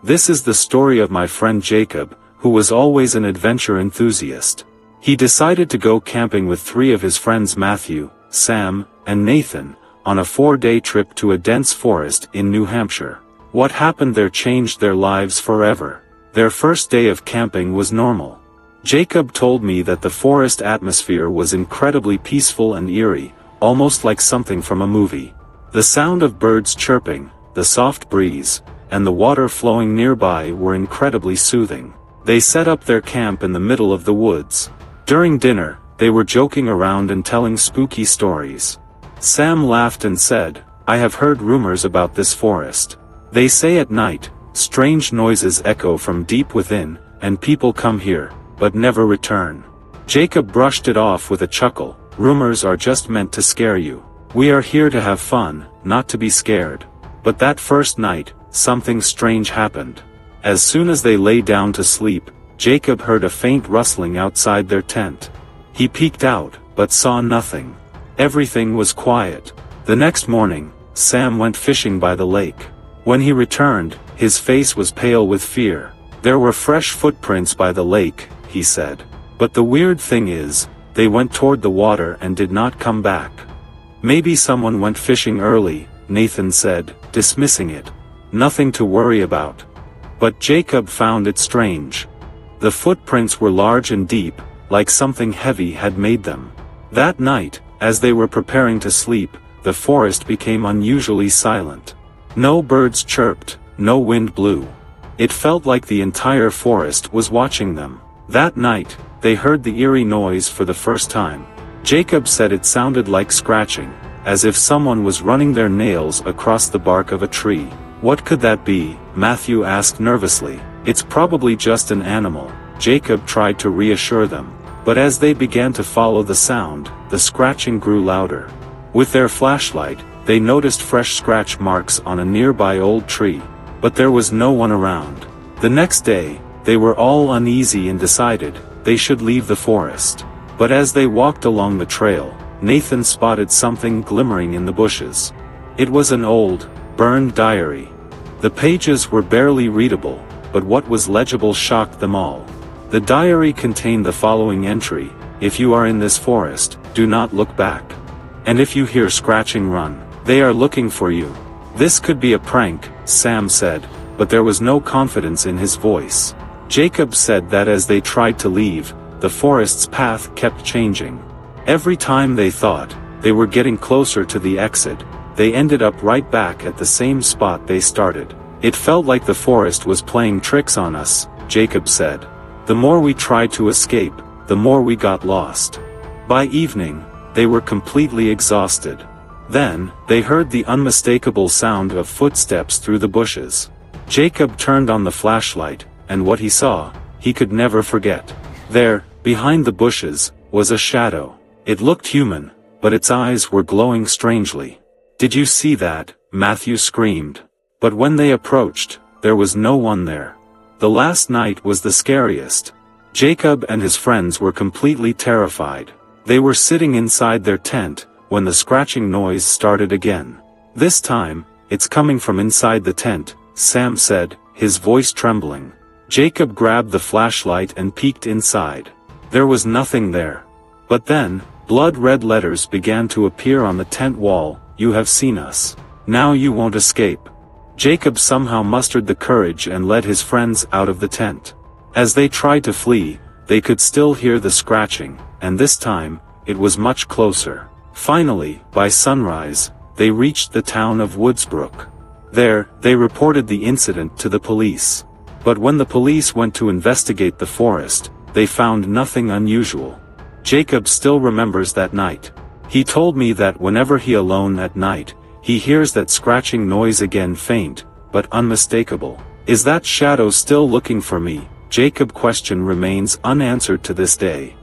This is the story of my friend Jacob, who was always an adventure enthusiast. He decided to go camping with 3 of his friends Matthew, Sam, and Nathan, on a 4-day trip to a dense forest in New Hampshire. What happened there changed their lives forever. Their first day of camping was normal. Jacob told me that the forest atmosphere was incredibly peaceful and eerie, almost like something from a movie. The sound of birds chirping, the soft breeze, and the water flowing nearby were incredibly soothing. They set up their camp in the middle of the woods. During dinner, they were joking around and telling spooky stories. Sam laughed and said, "I have heard rumors about this forest. They say at night, strange noises echo from deep within, and people come here, but never return." Jacob brushed it off with a chuckle. "Rumors are just meant to scare you. We are here to have fun, not to be scared." But that first night, something strange happened. As soon as they lay down to sleep, Jacob heard a faint rustling outside their tent. He peeked out, but saw nothing. Everything was quiet. The next morning, Sam went fishing by the lake. When he returned, his face was pale with fear. "There were fresh footprints by the lake," he said. "But the weird thing is, they went toward the water and did not come back." "Maybe someone went fishing early," Nathan said, dismissing it. "Nothing to worry about." But Jacob found it strange. The footprints were large and deep, like something heavy had made them. That night, as they were preparing to sleep, the forest became unusually silent. No birds chirped, no wind blew. It felt like the entire forest was watching them. That night, they heard the eerie noise for the first time. Jacob said it sounded like scratching, as if someone was running their nails across the bark of a tree. "What could that be?" Matthew asked nervously. "It's probably just an animal," Jacob tried to reassure them. But as they began to follow the sound, the scratching grew louder. With their flashlight, they noticed fresh scratch marks on a nearby old tree. But there was no one around. The next day, they were all uneasy and decided they should leave the forest. But as they walked along the trail, Nathan spotted something glimmering in the bushes. It was an old, burned diary. The pages were barely readable, but what was legible shocked them all. The diary contained the following entry: "If you are in this forest, do not look back. And if you hear scratching, run. They are looking for you." "This could be a prank," Sam said, but there was no confidence in his voice. Jacob said that as they tried to leave, the forest's path kept changing. Every time they thought they were getting closer to the exit, they ended up right back at the same spot they started. "It felt like the forest was playing tricks on us," Jacob said. "The more we tried to escape, the more we got lost." By evening, they were completely exhausted. Then, they heard the unmistakable sound of footsteps through the bushes. Jacob turned on the flashlight, and what he saw, he could never forget. There, behind the bushes, was a shadow. It looked human, but its eyes were glowing strangely. "Did you see that?" Matthew screamed. But when they approached, there was no one there. The last night was the scariest. Jacob and his friends were completely terrified. They were sitting inside their tent, when the scratching noise started again. "This time, it's coming from inside the tent," Sam said, his voice trembling. Jacob grabbed the flashlight and peeked inside. There was nothing there. But then, blood-red letters began to appear on the tent wall: "You have seen us. Now you won't escape." Jacob somehow mustered the courage and led his friends out of the tent. As they tried to flee, they could still hear the scratching, and this time, it was much closer. Finally, by sunrise, they reached the town of Woodsbrook. There, they reported the incident to the police. But when the police went to investigate the forest, they found nothing unusual. Jacob still remembers that night. He told me that whenever he alone at night, he hears that scratching noise again, faint, but unmistakable. "Is that shadow still looking for me?" Jacob's question remains unanswered to this day.